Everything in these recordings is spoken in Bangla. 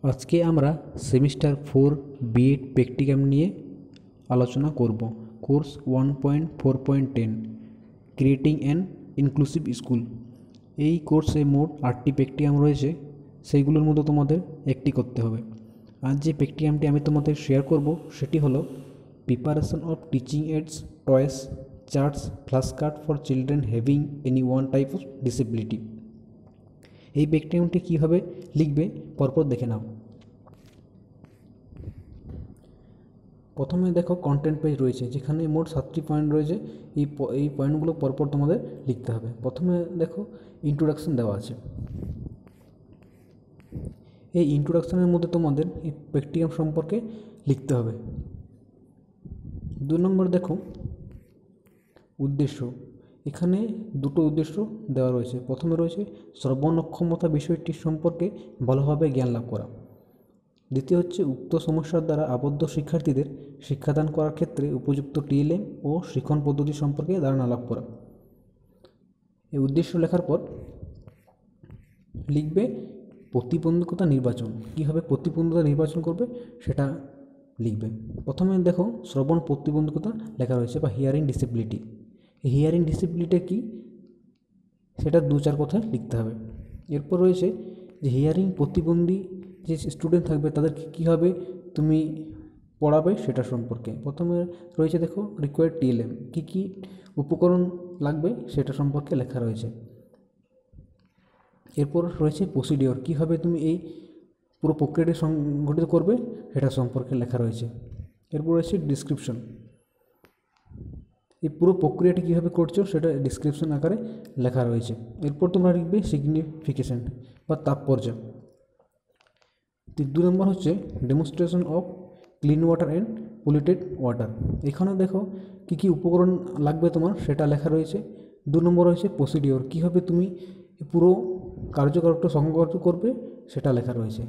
আজকে আমরা সেমিস্টার 4 বিএড প্র্যাকটিকাম নিয়ে আলোচনা করব। Course 1.4.10 creating an inclusive school. এই কোর্সে মোট 8টি প্র্যাকটিকাম রয়েছে, সেইগুলোর মধ্যে তোমাদের একটি করতে হবে। আজ যে প্র্যাকটিকামটি আমি তোমাদের শেয়ার করব সেটি হলো preparation of teaching aids, toys, charts, flash card for children having any one type of disability. এই প্র্যাকটিকামটি কীভাবে লিখবে পরপর দেখে নাও। প্রথমে দেখো কন্টেন্ট পেজ রয়েছে, যেখানে মোট 7টি পয়েন্ট রয়েছে। এই পয়েন্টগুলো পরপর তোমাদের লিখতে হবে। প্রথমে দেখো ইন্ট্রোডাকশন দেওয়া আছে। এই ইন্ট্রোডাকশনের মধ্যে তোমাদের এই প্র্যাকটিকাম সম্পর্কে লিখতে হবে। 2 নম্বর দেখো উদ্দেশ্য। এখানে দুটো উদ্দেশ্য দেওয়া রয়েছে। প্রথমে রয়েছে শ্রবণ অক্ষমতা বিষয়টি সম্পর্কে ভালোভাবে জ্ঞান লাভ করা। দ্বিতীয় হচ্ছে উক্ত সমস্যার দ্বারা আবদ্ধ শিক্ষার্থীদের শিক্ষাদান করার ক্ষেত্রে উপযুক্ত টিএলএম ও শিক্ষণ পদ্ধতি সম্পর্কে ধারণা লাভ করা। এই উদ্দেশ্য লেখার পর লিখবে প্রতিবন্ধকতা নির্বাচন। কীভাবে প্রতিবন্ধকতা নির্বাচন করবে সেটা লিখবে। প্রথমে দেখো শ্রবণ প্রতিবন্ধকতা লেখা রয়েছে বা হিয়ারিং ডিসেবিলিটি। হিয়ারিং ডিসেবিলিটি কী সেটা 2-4 কথা লিখতে হবে। এরপর রয়েছে যে হিয়ারিং প্রতিবন্ধী যে স্টুডেন্ট থাকবে তাদেরকে কীভাবে তুমি পড়াবে সেটা সম্পর্কে। প্রথমে রয়েছে দেখো রিকোয়ার্ড টিএলএম, কী কী উপকরণ লাগবে সেটা সম্পর্কে লেখা রয়েছে। এরপর রয়েছে প্রসিডিওর, কীভাবে তুমি এই পুরো প্রক্রিয়াটি সংগঠিত করবে সেটা সম্পর্কে লেখা রয়েছে। এরপর রয়েছে ডিসক্রিপশন, এই পুরো প্রক্রিয়াটি কীভাবে করছো সেটা ডিসক্রিপশন আকারে লেখা রয়েছে। এরপর তোমরা লিখবে সিগনিফিকেশন বা তাৎপর্য। 2 নম্বর হচ্ছে demonstration of clean water and polluted water. এখানে দেখো কী কী উপকরণ লাগবে তোমার সেটা লেখা রয়েছে। 2 নম্বর হচ্ছে প্রসিডিওর, কীভাবে তুমি পুরো কার্যকলাপটা সংগঠিত করবে সেটা লেখা রয়েছে।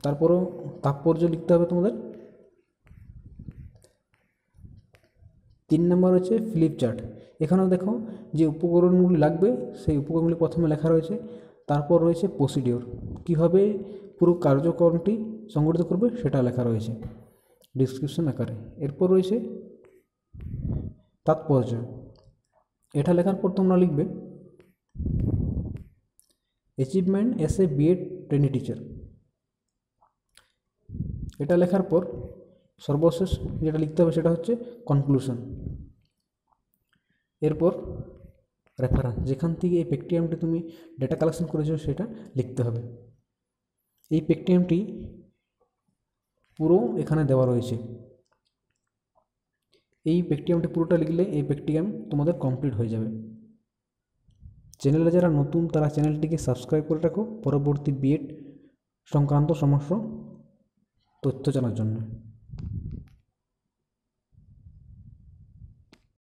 তারপরও তাৎপর্য লিখতে হবে তোমাদের। 3 নম্বর হচ্ছে ফ্লিপ চার্ট। এখানেও দেখো যে উপকরণগুলি লাগবে সেই উপকরণগুলি প্রথমে লেখা রয়েছে। তারপর রয়েছে প্রসিডিওর, কীভাবে পুরো কার্যক্রমটি সংগঠিত করবে সেটা লেখা রয়েছে ডিসক্রিপশন আকারে। এরপর রয়েছে তাৎপর্য। এটা লেখার পর তোমরা লিখবে achievement as a BEd trainee teacher. এটা লেখার পর সর্বশেষ যেটা লিখতে হবে সেটা হচ্ছে কনক্লুশন। এরপর রেফারেন্স, যেখান থেকে এই প্র্যাকটিকামটি তুমি ডেটা কালেকশন করেছো সেটা লিখতে হবে। এই প্র্যাকটিকামটি পুরো এখানে দেওয়া রয়েছে। এই প্র্যাকটিকামটি পুরোটা লিখলে এই প্র্যাকটিকাম তোমাদের কমপ্লিট হয়ে যাবে। চ্যানেলে যারা নতুন তারা চ্যানেলটিকে সাবস্ক্রাইব করে রাখো পরবর্তী বিএড সংক্রান্ত সমস্ত তথ্য জানার জন্য।